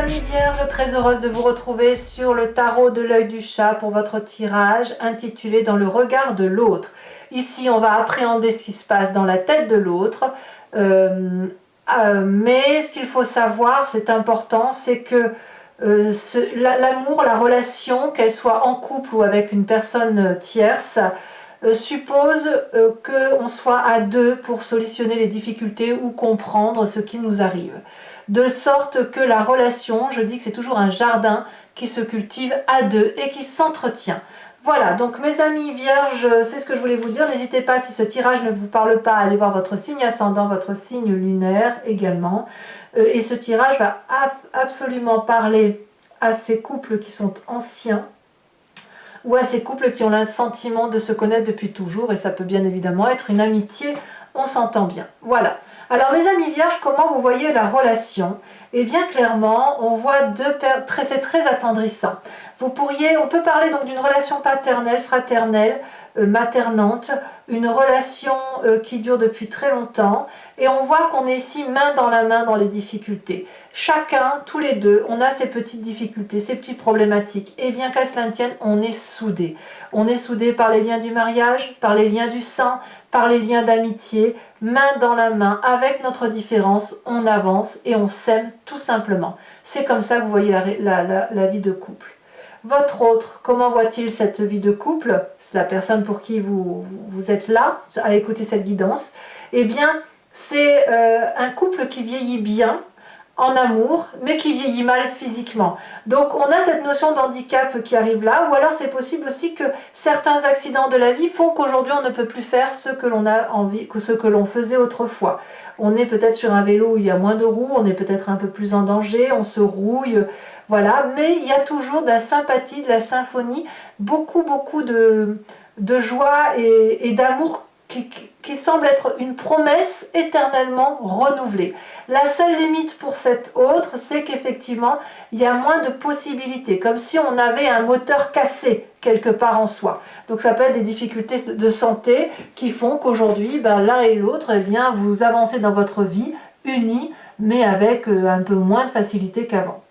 amis vierges, très heureuse de vous retrouver sur le tarot de l'œil du chat pour votre tirage intitulé Dans le regard de l'autre. Ici, on va appréhender ce qui se passe dans la tête de l'autre, mais ce qu'il faut savoir, c'est important, c'est que l'amour, la relation, qu'elle soit en couple ou avec une personne tierce, suppose qu'on soit à deux pour solutionner les difficultés ou comprendre ce qui nous arrive. De sorte que la relation, je dis que c'est toujours un jardin qui se cultive à deux et qui s'entretient. Voilà, donc mes amis vierges, c'est ce que je voulais vous dire. N'hésitez pas, si ce tirage ne vous parle pas, à aller voir votre signe ascendant, votre signe lunaire également. Et ce tirage va absolument parler à ces couples qui sont anciens, ou à ces couples qui ont le sentiment de se connaître depuis toujours, et ça peut bien évidemment être une amitié, on s'entend bien. Voilà. Alors mes amis vierges, comment vous voyez la relation? Eh bien clairement, on voit deux paires, c'est très attendrissant. On peut parler donc d'une relation paternelle, fraternelle, maternante, une relation qui dure depuis très longtemps, et on voit qu'on est ici main dans la main dans les difficultés. Chacun, tous les deux, on a ces petites difficultés, ces petites problématiques, et bien qu'à cela ne tienne, on est soudés. On est soudés par les liens du mariage, par les liens du sang, par les liens d'amitié, main dans la main, avec notre différence, on avance et on s'aime tout simplement. C'est comme ça que vous voyez la vie de couple. Votre autre, comment voit-il cette vie de couple? C'est la personne pour qui vous êtes là, à écouter cette guidance. Eh bien, c'est un couple qui vieillit bien, en amour, mais qui vieillit mal physiquement. Donc on a cette notion d'handicap qui arrive là, ou alors c'est possible aussi que certains accidents de la vie font qu'aujourd'hui on ne peut plus faire ce que l'on a envie, que ce que l'on faisait autrefois. On est peut-être sur un vélo où il y a moins de roues, on est peut-être un peu plus en danger, on se rouille, voilà, mais il y a toujours de la sympathie, de la symphonie, beaucoup de joie et d'amour qui semble être une promesse éternellement renouvelée. La seule limite pour cette autre, c'est qu'effectivement, il y a moins de possibilités, comme si on avait un moteur cassé quelque part en soi. Donc ça peut être des difficultés de santé qui font qu'aujourd'hui, l'un et l'autre, vous avancez dans votre vie unis, mais avec un peu moins de facilité qu'avant.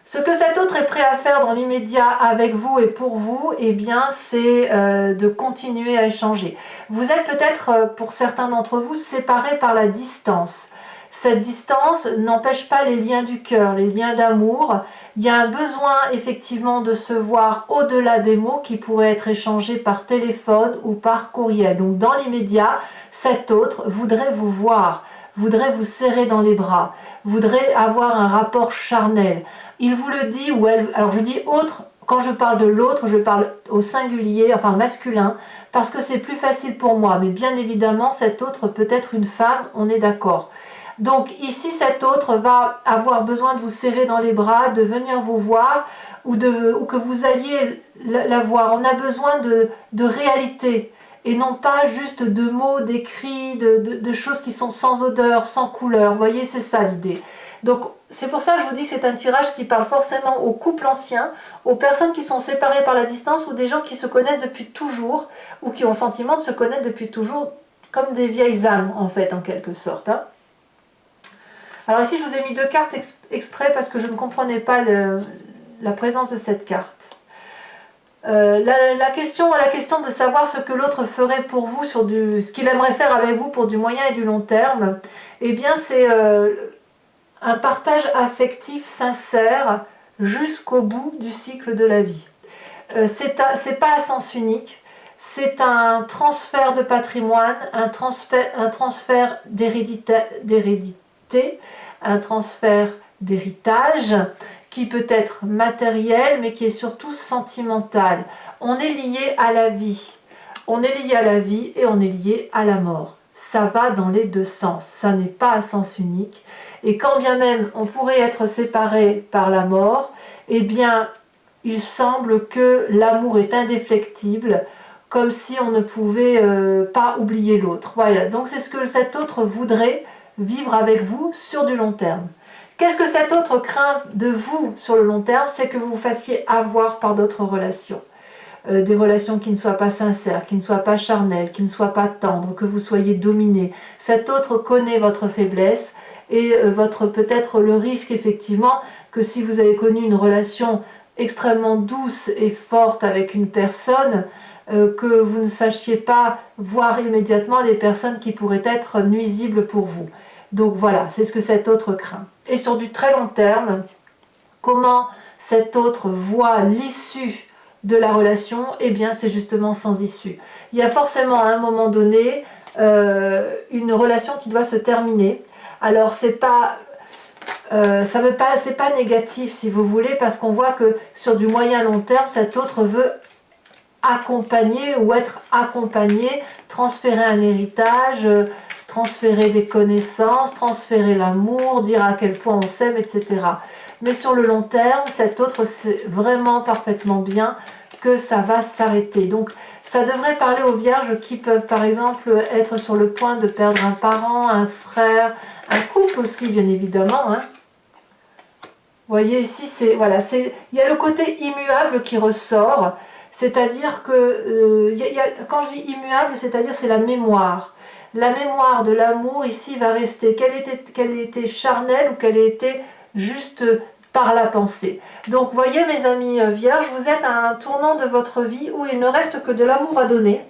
Ce que cet autre est prêt à faire dans l'immédiat avec vous et pour vous, eh bien, c'est de continuer à échanger. Vous êtes peut-être, pour certains d'entre vous, séparés par la distance. Cette distance n'empêche pas les liens du cœur, les liens d'amour. Il y a un besoin, effectivement, de se voir au-delà des mots qui pourraient être échangés par téléphone ou par courriel. Donc, dans l'immédiat, cet autre voudrait vous voir, voudrait vous serrer dans les bras, voudrait avoir un rapport charnel. Il vous le dit, ou elle, alors je dis autre, quand je parle de l'autre, je parle au singulier, enfin masculin, parce que c'est plus facile pour moi, mais bien évidemment, cet autre peut être une femme, on est d'accord. Donc ici, cet autre va avoir besoin de vous serrer dans les bras, de venir vous voir, ou que vous alliez la voir. On a besoin de réalité, et non pas juste de mots, d'écrits, de choses qui sont sans odeur, sans couleur. Vous voyez, c'est ça l'idée. Donc c'est pour ça que je vous dis que c'est un tirage qui parle forcément aux couples anciens, aux personnes qui sont séparées par la distance, ou des gens qui se connaissent depuis toujours, ou qui ont le sentiment de se connaître depuis toujours, comme des vieilles âmes en fait, en quelque sorte. Alors ici je vous ai mis deux cartes exprès parce que je ne comprenais pas la présence de cette carte. La question de savoir ce que l'autre ferait pour vous, ce qu'il aimerait faire avec vous pour du moyen et du long terme, eh bien c'est un partage affectif sincère jusqu'au bout du cycle de la vie. C'est pas à sens unique, c'est un transfert de patrimoine, un transfert d'hérédité, un transfert d'héritage qui peut être matériel mais qui est surtout sentimental. On est lié à la vie, on est lié à la vie et on est lié à la mort. Ça va dans les deux sens, ça n'est pas à sens unique. Et quand bien même on pourrait être séparé par la mort, eh bien il semble que l'amour est indéflectible, comme si on ne pouvait pas oublier l'autre. Voilà, donc c'est ce que cet autre voudrait vivre avec vous sur du long terme. Qu'est-ce que cet autre craint de vous sur le long terme? C'est que vous vous fassiez avoir par d'autres relations. Des relations qui ne soient pas sincères, qui ne soient pas charnelles, qui ne soient pas tendres, que vous soyez dominé. Cet autre connaît votre faiblesse et peut-être le risque effectivement que si vous avez connu une relation extrêmement douce et forte avec une personne, que vous ne sachiez pas voir immédiatement les personnes qui pourraient être nuisibles pour vous. Donc voilà, c'est ce que cet autre craint. Et sur du très long terme, comment cet autre voit l'issue de la relation? Eh bien, c'est justement sans issue. Il y a forcément à un moment donné une relation qui doit se terminer. Alors, c'est pas c'est pas négatif si vous voulez, parce qu'on voit que sur du moyen long terme, cet autre veut accompagner ou être accompagné, transférer un héritage, transférer des connaissances, transférer l'amour, dire à quel point on s'aime, etc. Mais sur le long terme, cet autre sait vraiment parfaitement bien que ça va s'arrêter. Donc ça devrait parler aux vierges qui peuvent par exemple être sur le point de perdre un parent, un frère, un couple aussi bien évidemment. Hein. Vous voyez ici, voilà, il y a le côté immuable qui ressort. C'est-à-dire que, quand je dis immuable, c'est-à-dire c'est la mémoire. La mémoire de l'amour ici va rester, qu'elle était charnelle ou qu'elle était juste par la pensée. Donc voyez mes amis vierges, vous êtes à un tournant de votre vie où il ne reste que de l'amour à donner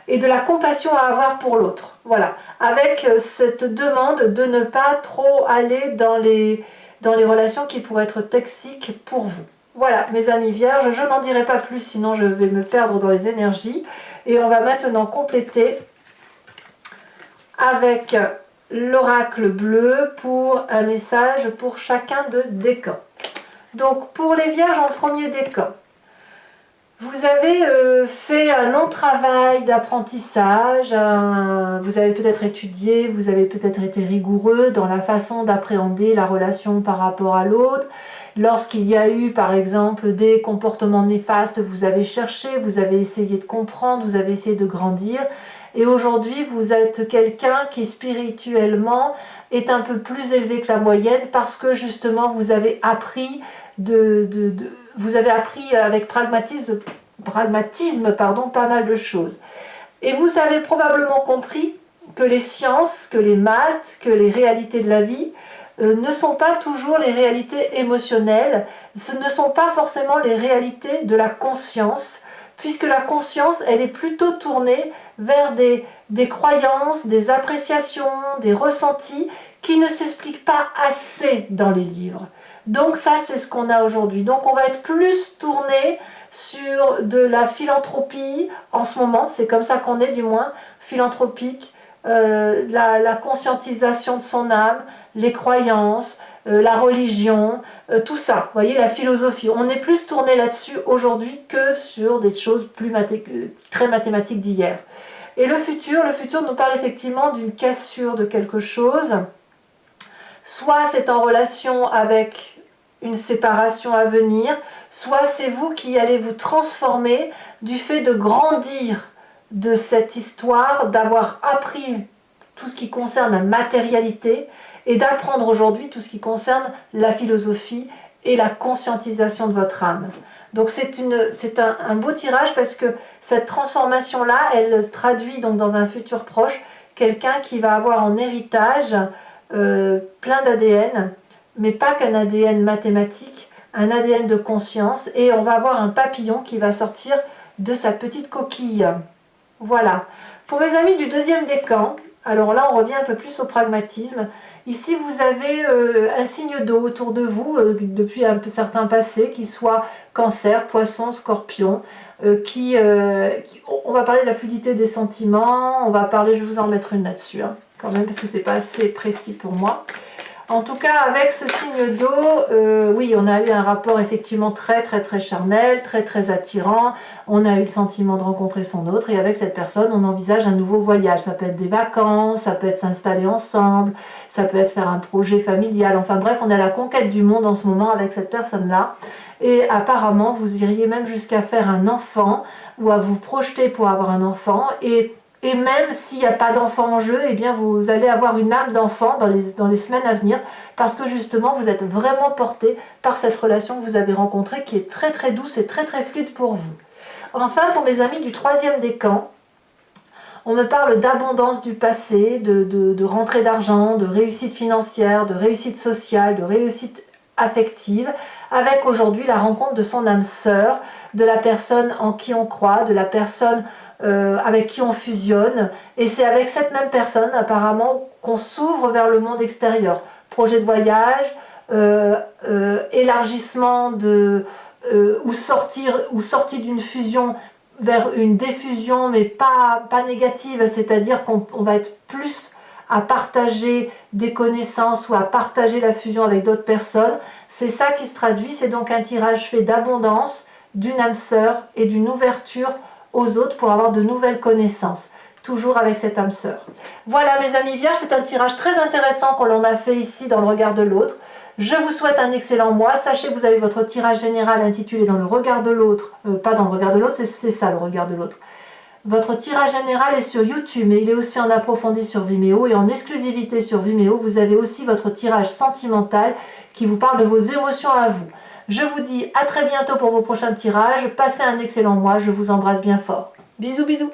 et de la compassion à avoir pour l'autre. Voilà, avec cette demande de ne pas trop aller dans les relations qui pourraient être toxiques pour vous. Voilà, mes amis vierges, je n'en dirai pas plus, sinon je vais me perdre dans les énergies. Et on va maintenant compléter avec l'oracle bleu pour un message pour chacun de décan. Donc, pour les vierges en premier décan, vous avez fait un long travail d'apprentissage, vous avez peut-être étudié, vous avez peut-être été rigoureux dans la façon d'appréhender la relation par rapport à l'autre. Lorsqu'il y a eu par exemple des comportements néfastes, vous avez cherché, vous avez essayé de comprendre, vous avez essayé de grandir. Et aujourd'hui, vous êtes quelqu'un qui spirituellement est un peu plus élevé que la moyenne parce que justement vous avez appris vous avez appris avec pragmatisme pas mal de choses. Et vous avez probablement compris que les sciences, que les maths, que les réalités de la vie ne sont pas toujours les réalités émotionnelles, ce ne sont pas forcément les réalités de la conscience, puisque la conscience, elle est plutôt tournée vers des croyances, des appréciations, des ressentis qui ne s'expliquent pas assez dans les livres. Donc ça, c'est ce qu'on a aujourd'hui. Donc on va être plus tourné sur de la philanthropie en ce moment, c'est comme ça qu'on est du moins, philanthropique, la conscientisation de son âme, les croyances, la religion, tout ça, vous voyez, la philosophie. On est plus tourné là-dessus aujourd'hui que sur des choses très mathématiques d'hier. Et le futur nous parle effectivement d'une cassure de quelque chose. Soit c'est en relation avec une séparation à venir, soit c'est vous qui allez vous transformer du fait de grandir de cette histoire, d'avoir appris tout ce qui concerne la matérialité et d'apprendre aujourd'hui tout ce qui concerne la philosophie et la conscientisation de votre âme. Donc c'est un beau tirage parce que cette transformation-là, elle se traduit donc dans un futur proche, quelqu'un qui va avoir en héritage plein d'ADN, mais pas qu'un ADN mathématique, un ADN de conscience, et on va avoir un papillon qui va sortir de sa petite coquille. Voilà. Pour mes amis du deuxième décan, alors là on revient un peu plus au pragmatisme. Ici vous avez un signe d'eau autour de vous depuis un certain passé, qui soit cancer, poisson, scorpion, on va parler de la fluidité des sentiments, on va parler, je vais vous en mettre une là-dessus, hein, quand même, parce que c'est pas assez précis pour moi. En tout cas, avec ce signe d'eau, oui, on a eu un rapport effectivement très charnel, très attirant. On a eu le sentiment de rencontrer son autre, et avec cette personne, on envisage un nouveau voyage. Ça peut être des vacances, ça peut être s'installer ensemble, ça peut être faire un projet familial. Enfin bref, on est à la conquête du monde en ce moment avec cette personne-là. Et apparemment, vous iriez même jusqu'à faire un enfant, ou à vous projeter pour avoir un enfant. Et même s'il n'y a pas d'enfant en jeu, eh bien vous allez avoir une âme d'enfant dans les semaines à venir, parce que justement vous êtes vraiment porté par cette relation que vous avez rencontrée, qui est très douce et très fluide pour vous. Enfin, pour mes amis du troisième décan, On me parle d'abondance du passé, de rentrée d'argent, de réussite financière, de réussite sociale, de réussite affective, avec aujourd'hui la rencontre de son âme sœur, de la personne en qui on croit, de la personne avec qui on fusionne. Et c'est avec cette même personne apparemment qu'on s'ouvre vers le monde extérieur. Projet de voyage, élargissement ou sortie d'une fusion vers une diffusion, mais pas négative, c'est-à-dire qu'on va être plus à partager des connaissances ou à partager la fusion avec d'autres personnes. C'est ça qui se traduit, c'est donc un tirage fait d'abondance, d'une âme sœur et d'une ouverture aux autres pour avoir de nouvelles connaissances, toujours avec cette âme sœur. Voilà mes amis vierges, c'est un tirage très intéressant qu'on en a fait ici dans le regard de l'autre. Je vous souhaite un excellent mois. Sachez que vous avez votre tirage général intitulé dans le regard de l'autre, pas dans le regard de l'autre, c'est ça le regard de l'autre. Votre tirage général est sur YouTube, mais il est aussi en approfondi sur Vimeo et en exclusivité sur Vimeo. Vous avez aussi votre tirage sentimental qui vous parle de vos émotions à vous. Je vous dis à très bientôt pour vos prochains tirages. Passez un excellent mois. Je vous embrasse bien fort. Bisous, bisous.